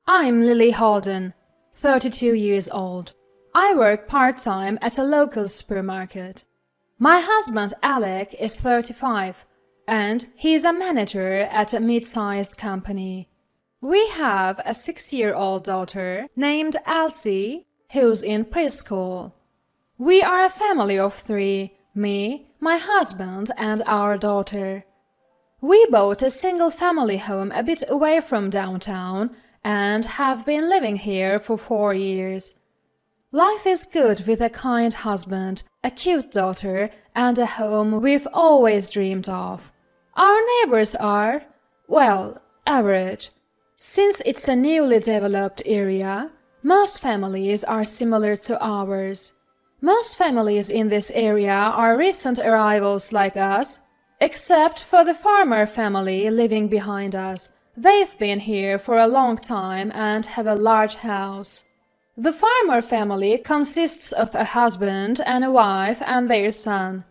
I'm Lily Holden, 32 years old. I work part-time at a local supermarket. My husband Alec is 35, and he's a manager at a mid-sized company. We have a 6-year-old daughter named Elsie, who's in preschool. We are a family of 3, me, my husband, and our daughter. We bought a single-family home a bit away from downtown and have been living here for 4 years. Life is good with a kind husband, a cute daughter, and a home we've always dreamed of. Our neighbors are, well, average. Since it's a newly developed area, most families are similar to ours. Most families in this area are recent arrivals like us, except for the farmer family living behind us. They've been here for a long time and have a large house. The farmer family consists of a husband and a wife and their son.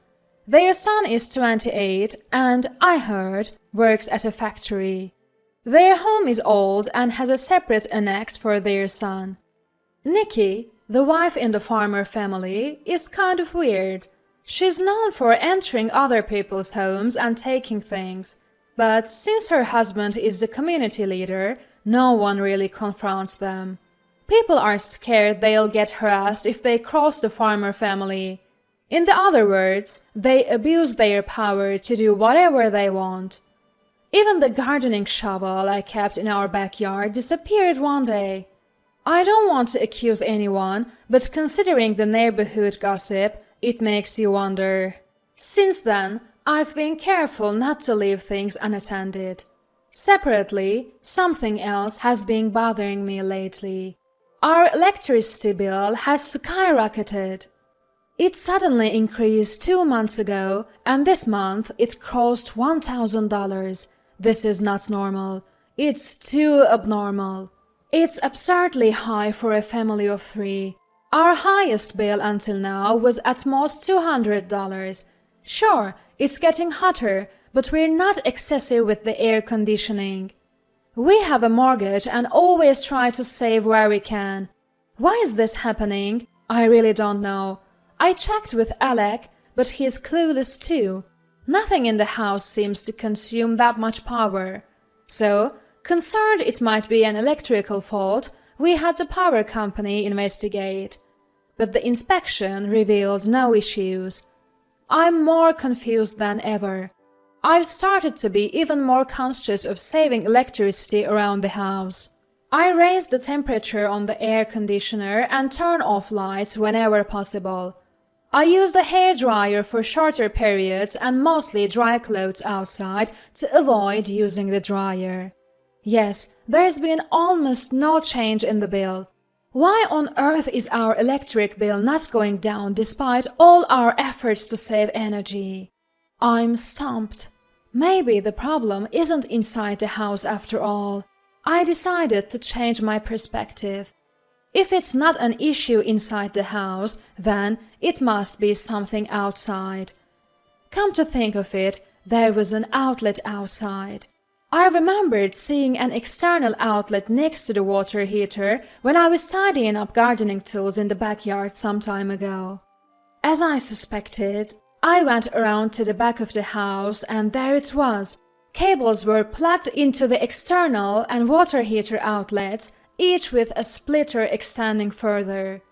Their son is 28 and, I heard, works at a factory. Their home is old and has a separate annex for their son. Nikki, the wife in the farmer family, is kind of weird. She's known for entering other people's homes and taking things. But since her husband is the community leader, no one really confronts them. People are scared they'll get harassed if they cross the farmer family. In the other words, they abuse their power to do whatever they want. Even the gardening shovel I kept in our backyard disappeared one day. I don't want to accuse anyone, but considering the neighborhood gossip, it makes you wonder. Since then, I've been careful not to leave things unattended. Separately, something else has been bothering me lately. Our electricity bill has skyrocketed. It suddenly increased 2 months ago, and this month it crossed $1,000. This is not normal. It's too abnormal. It's absurdly high for a family of 3. Our highest bill until now was at most $200. Sure, it's getting hotter, but we're not excessive with the air conditioning. We have a mortgage and always try to save where we can. Why is this happening? I really don't know. I checked with Alec, but he's clueless too. Nothing in the house seems to consume that much power. So, concerned it might be an electrical fault, we had the power company investigate. But the inspection revealed no issues. I'm more confused than ever. I've started to be even more conscious of saving electricity around the house. I raise the temperature on the air conditioner and turn off lights whenever possible. I use the hairdryer for shorter periods and mostly dry clothes outside to avoid using the dryer. Yes, there's been almost no change in the bill. Why on earth is our electric bill not going down despite all our efforts to save energy? I'm stumped. Maybe the problem isn't inside the house after all. I decided to change my perspective. If it's not an issue inside the house, then it must be something outside. Come to think of it, there was an outlet outside. I remembered seeing an external outlet next to the water heater when I was tidying up gardening tools in the backyard some time ago. As I suspected, I went around to the back of the house and there it was. Cables were plugged into the external and water heater outlets, each with a splitter extending further.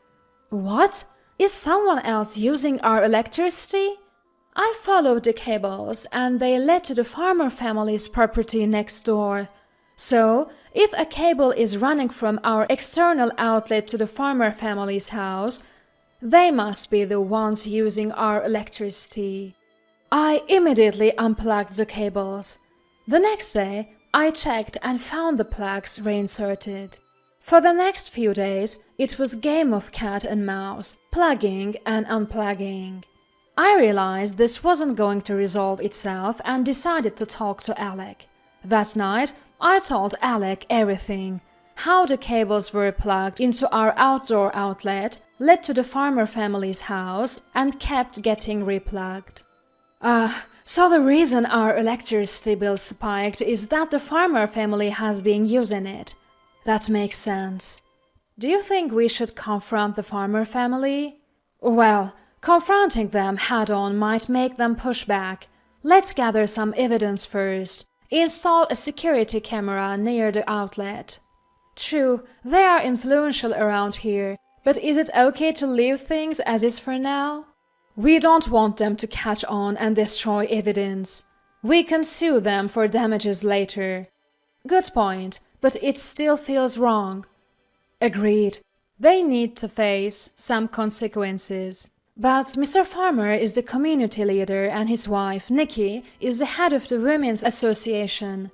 What? Is someone else using our electricity? I followed the cables and they led to the farmer family's property next door. So, if a cable is running from our external outlet to the farmer family's house, they must be the ones using our electricity. I immediately unplugged the cables. The next day, I checked and found the plugs reinserted. For the next few days, it was game of cat and mouse, plugging and unplugging. I realized this wasn't going to resolve itself and decided to talk to Alec. That night, I told Alec everything. How the cables were plugged into our outdoor outlet, led to the farmer family's house, and kept getting replugged. So the reason our electricity bill spiked is that the farmer family has been using it. That makes sense. Do you think we should confront the farmer family? Well, confronting them head-on might make them push back. Let's gather some evidence first. Install a security camera near the outlet. True, they are influential around here, but is it okay to leave things as is for now? We don't want them to catch on and destroy evidence. We can sue them for damages later. Good point, but it still feels wrong. Agreed. They need to face some consequences. But Mr. Farmer is the community leader and his wife, Nikki, is the head of the Women's Association.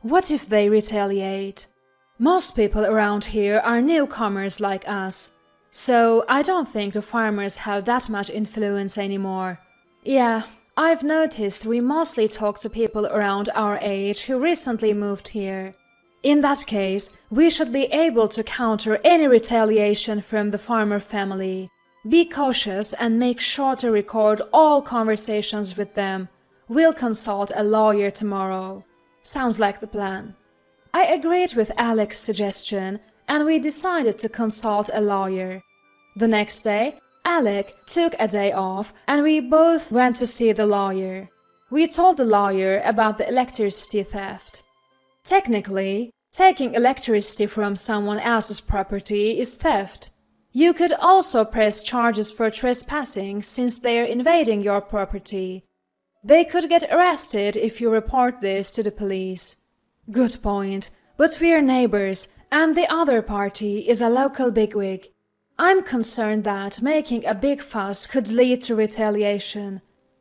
What if they retaliate? Most people around here are newcomers like us. So I don't think the farmers have that much influence anymore. Yeah, I've noticed we mostly talk to people around our age who recently moved here. In that case, we should be able to counter any retaliation from the farmer family. Be cautious and make sure to record all conversations with them. We'll consult a lawyer tomorrow. Sounds like the plan. I agreed with Alex's suggestion, and we decided to consult a lawyer. The next day, Alec took a day off, and we both went to see the lawyer. We told the lawyer about the electricity theft. Technically, taking electricity from someone else's property is theft. You could also press charges for trespassing since they're invading your property. They could get arrested if you report this to the police. Good point, but we're neighbors and the other party is a local bigwig. I'm concerned that making a big fuss could lead to retaliation.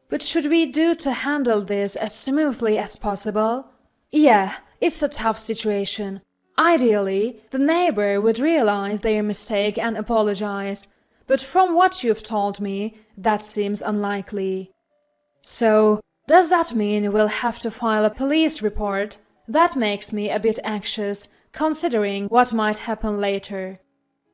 But should we do to handle this as smoothly as possible? Yeah, it's a tough situation. Ideally, the neighbor would realize their mistake and apologize, but from what you've told me, that seems unlikely. So, does that mean we'll have to file a police report? That makes me a bit anxious, considering what might happen later.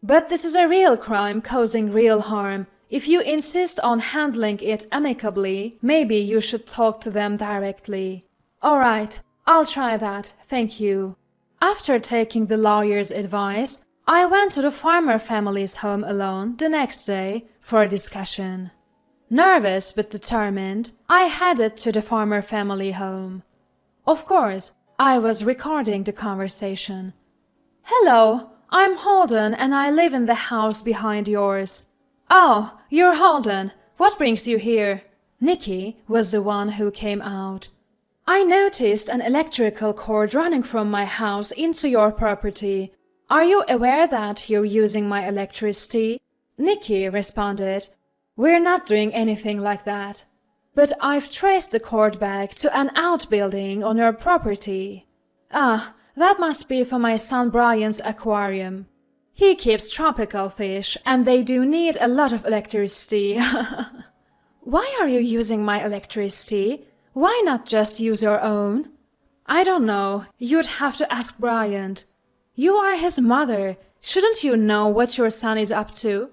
But this is a real crime causing real harm. If you insist on handling it amicably, maybe you should talk to them directly. All right, I'll try that, thank you. After taking the lawyer's advice, I went to the farmer family's home alone the next day for a discussion. Nervous but determined, I headed to the farmer family home. Of course, I was recording the conversation. Hello, I'm Holden and I live in the house behind yours. Oh, you're Holden. What brings you here? Nikki was the one who came out. I noticed an electrical cord running from my house into your property. Are you aware that you're using my electricity? Nikki responded, We're not doing anything like that. But I've traced the cord back to an outbuilding on your property. Ah, that must be for my son Brian's aquarium. He keeps tropical fish and they do need a lot of electricity. Why are you using my electricity? Why not just use your own? I don't know. You'd have to ask Brian. You are his mother. Shouldn't you know what your son is up to?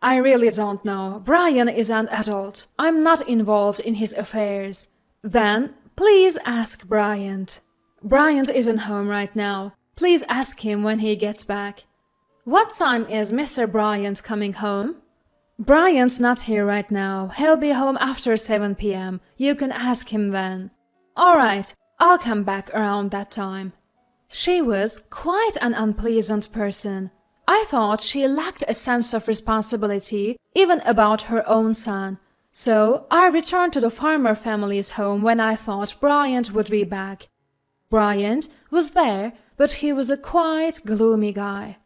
I really don't know. Brian is an adult. I'm not involved in his affairs. Then, please ask Brian. Brian isn't home right now. Please ask him when he gets back. What time is Mr. Bryant coming home? Brian's not here right now. He'll be home after 7 p.m. You can ask him then. All right, I'll come back around that time. She was quite an unpleasant person. I thought she lacked a sense of responsibility even about her own son. So I returned to the farmer family's home when I thought Bryant would be back. Bryant was there, but he was a quiet, gloomy guy.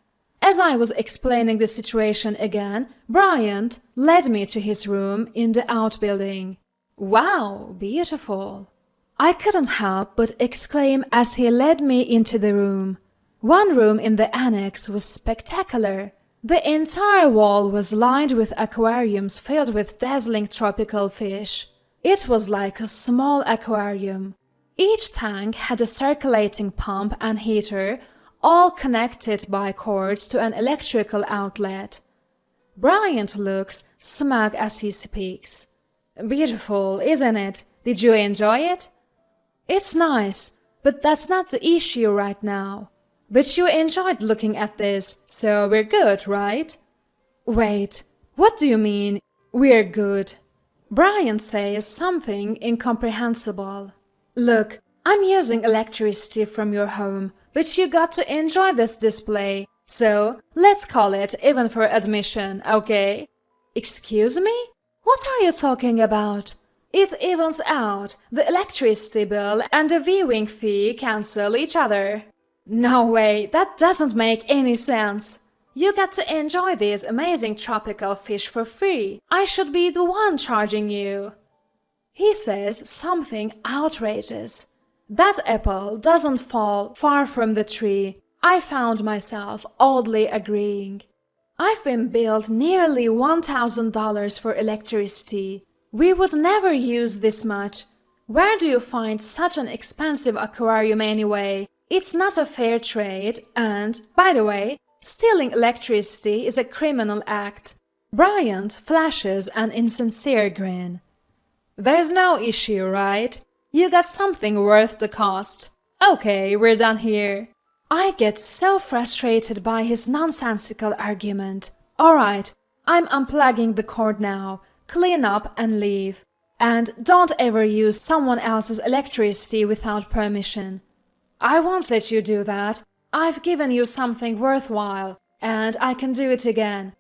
As I was explaining the situation again, Bryant led me to his room in the outbuilding. Wow, beautiful! I couldn't help but exclaim as he led me into the room. One room in the annex was spectacular. The entire wall was lined with aquariums filled with dazzling tropical fish. It was like a small aquarium. Each tank had a circulating pump and heater, all connected by cords to an electrical outlet. Bryant looks smug as he speaks. Beautiful, isn't it? Did you enjoy it? It's nice, but that's not the issue right now. But you enjoyed looking at this, so we're good, right? Wait, what do you mean, we're good? Brian says something incomprehensible. Look, I'm using electricity from your home, but you got to enjoy this display, so let's call it even for admission, okay? Excuse me? What are you talking about? It evens out. The electricity bill and the viewing fee cancel each other. No way, that doesn't make any sense. You get to enjoy these amazing tropical fish for free. I should be the one charging you. He says something outrageous. That apple doesn't fall far from the tree. I found myself oddly agreeing. I've been billed nearly $1,000 for electricity. We would never use this much. Where do you find such an expensive aquarium anyway? It's not a fair trade, and, by the way, stealing electricity is a criminal act. Bryant flashes an insincere grin. There's no issue, right? You got something worth the cost. Okay, we're done here. I get so frustrated by his nonsensical argument. Alright, I'm unplugging the cord now. Clean up and leave. And don't ever use someone else's electricity without permission. I won't let you do that. I've given you something worthwhile, and I can do it again.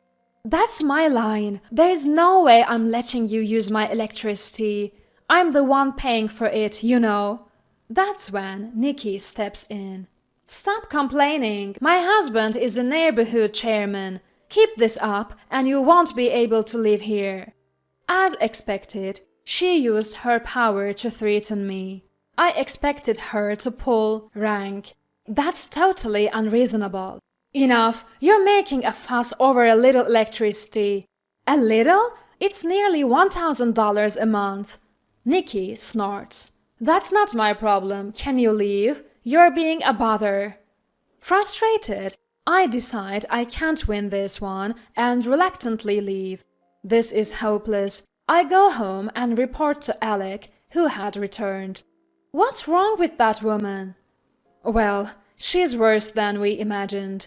That's my line. There's no way I'm letting you use my electricity. I'm the one paying for it, you know. That's when Nikki steps in. Stop complaining. My husband is a neighborhood chairman. Keep this up, and you won't be able to live here. As expected, she used her power to threaten me. I expected her to pull rank. That's totally unreasonable. Enough, you're making a fuss over a little electricity. A little? It's nearly $1,000 a month. Nikki snorts. That's not my problem. Can you leave? You're being a bother. Frustrated, I decide I can't win this one and reluctantly leave. This is hopeless. I go home and report to Alec, who had returned. What's wrong with that woman? Well, she's worse than we imagined.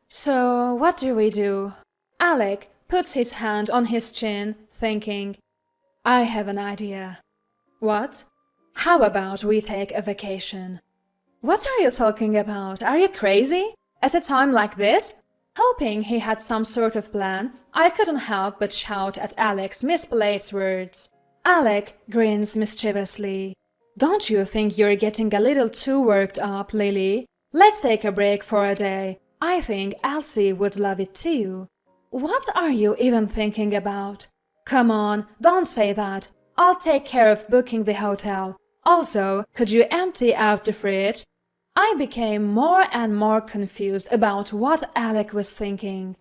So, what do we do? Alec puts his hand on his chin, thinking. I have an idea. What? How about we take a vacation? What are you talking about? Are you crazy? At a time like this? Hoping he had some sort of plan, I couldn't help but shout at Alec's misplaced words. Alec grins mischievously. Don't you think you're getting a little too worked up, Lily? Let's take a break for a day. I think Elsie would love it too. What are you even thinking about? Come on, don't say that. I'll take care of booking the hotel. Also, could you empty out the fridge? I became more and more confused about what Alec was thinking.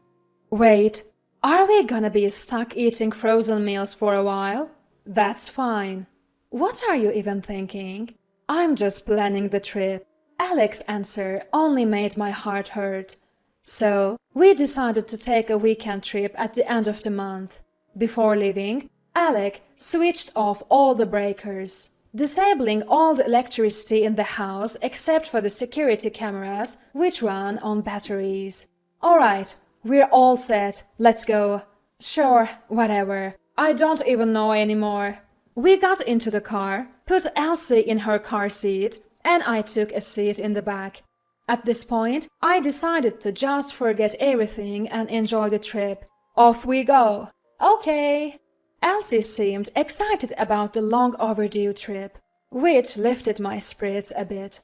Wait, are we gonna be stuck eating frozen meals for a while? That's fine. What are you even thinking? I'm just planning the trip. Alec's answer only made my heart hurt. So, we decided to take a weekend trip at the end of the month. Before leaving, Alec switched off all the breakers, disabling all the electricity in the house except for the security cameras, which run on batteries. Alright, we're all set. Let's go. Sure, whatever. I don't even know anymore. We got into the car, put Elsie in her car seat, and I took a seat in the back. At this point, I decided to just forget everything and enjoy the trip. Off we go. Okay. Elsie seemed excited about the long overdue trip, which lifted my spirits a bit.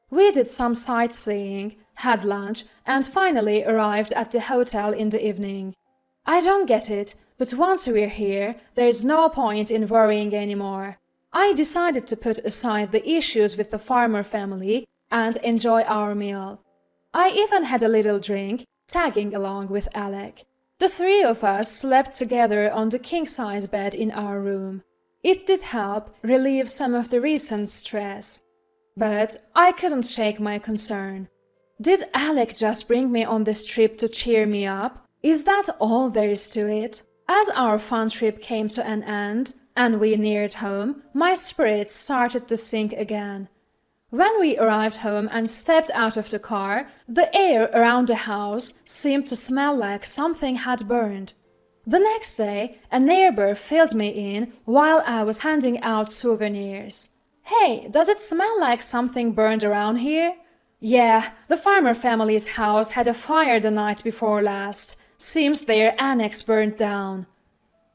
We did some sightseeing, had lunch, and finally arrived at the hotel in the evening. I don't get it, but once we're here, there's no point in worrying anymore. I decided to put aside the issues with the farmer family and enjoy our meal. I even had a little drink, tagging along with Alec. The three of us slept together on the king-size bed in our room. It did help relieve some of the recent stress. But I couldn't shake my concern. Did Alec just bring me on this trip to cheer me up? Is that all there is to it? As our fun trip came to an end, and we neared home, my spirits started to sink again. When we arrived home and stepped out of the car, the air around the house seemed to smell like something had burned. The next day, a neighbor filled me in while I was handing out souvenirs. "Hey, does it smell like something burned around here?" "Yeah, the farmer family's house had a fire the night before last. Seems their annex burned down."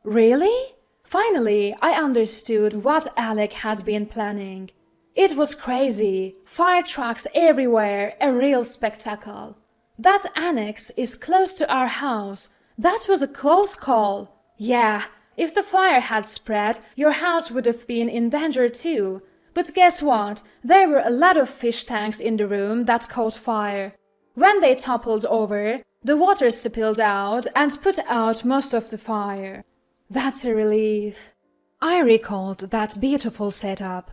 "Really?" Finally, I understood what Alec had been planning. It was crazy. Fire trucks everywhere, a real spectacle. "That annex is close to our house. That was a close call." "Yeah, if the fire had spread, your house would have been in danger too. But guess what? There were a lot of fish tanks in the room that caught fire. When they toppled over, the water spilled out and put out most of the fire." "That's a relief." I recalled that beautiful setup.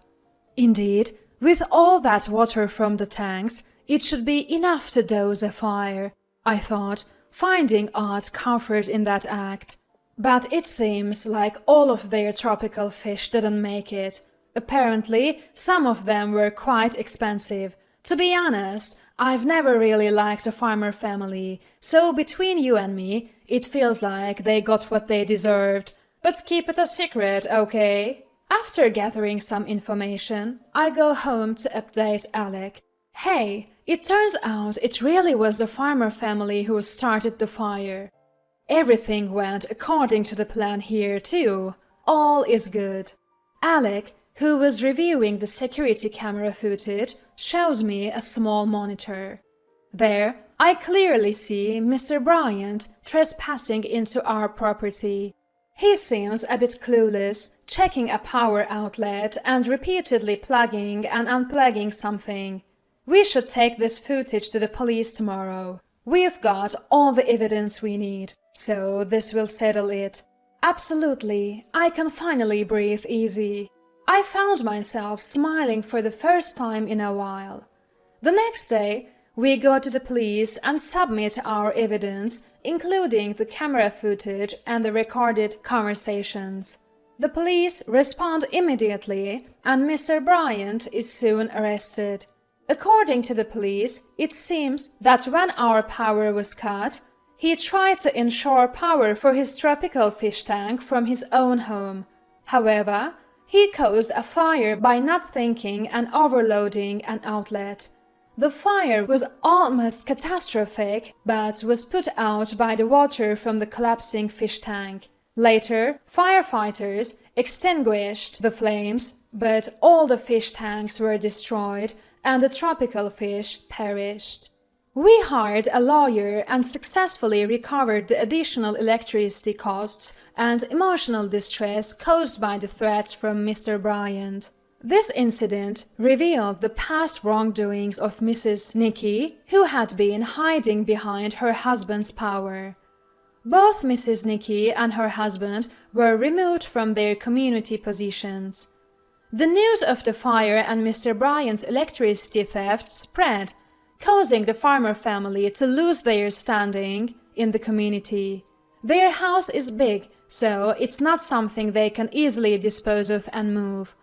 Indeed, with all that water from the tanks, it should be enough to douse a fire, I thought, finding odd comfort in that act. But it seems like all of their tropical fish didn't make it. Apparently, some of them were quite expensive. To be honest, I've never really liked the farmer family, so between you and me, it feels like they got what they deserved. But keep it a secret, okay? After gathering some information, I go home to update Alec. "Hey, it turns out it really was the farmer family who started the fire. Everything went according to the plan here too. All is good." Alec, who was reviewing the security camera footage, shows me a small monitor. There, I clearly see Mr. Bryant trespassing into our property. He seems a bit clueless, checking a power outlet and repeatedly plugging and unplugging something. We should take this footage to the police tomorrow. We've got all the evidence we need, so this will settle it. Absolutely, I can finally breathe easy. I found myself smiling for the first time in a while. The next day, we go to the police and submit our evidence, including the camera footage and the recorded conversations. The police respond immediately, and Mr. Bryant is soon arrested. According to the police, it seems that when our power was cut, he tried to ensure power for his tropical fish tank from his own home. However, he caused a fire by not thinking and overloading an outlet. The fire was almost catastrophic, but was put out by the water from the collapsing fish tank. Later, firefighters extinguished the flames, but all the fish tanks were destroyed and the tropical fish perished. We hired a lawyer and successfully recovered the additional electricity costs and emotional distress caused by the threats from Mr. Bryant. This incident revealed the past wrongdoings of Mrs. Nicky, who had been hiding behind her husband's power. Both Mrs. Nicky and her husband were removed from their community positions. The news of the fire and Mr. Bryant's electricity theft spread, causing the farmer family to lose their standing in the community. Their house is big, so it's not something they can easily dispose of and move.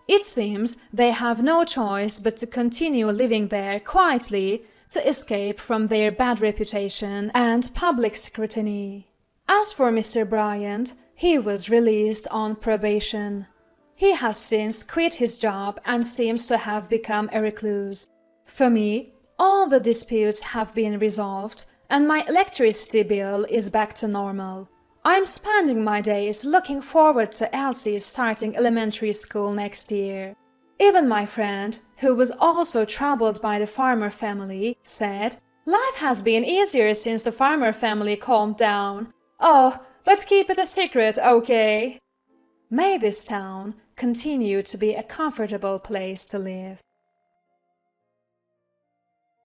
It seems they have no choice but to continue living there quietly to escape from their bad reputation and public scrutiny. As for Mr. Bryant, he was released on probation. He has since quit his job and seems to have become a recluse. For me, all the disputes have been resolved and my electricity bill is back to normal. I'm spending my days looking forward to Elsie starting elementary school next year. Even my friend, who was also troubled by the farmer family, said, "Life has been easier since the farmer family calmed down. Oh, but keep it a secret, okay?" May this town continue to be a comfortable place to live.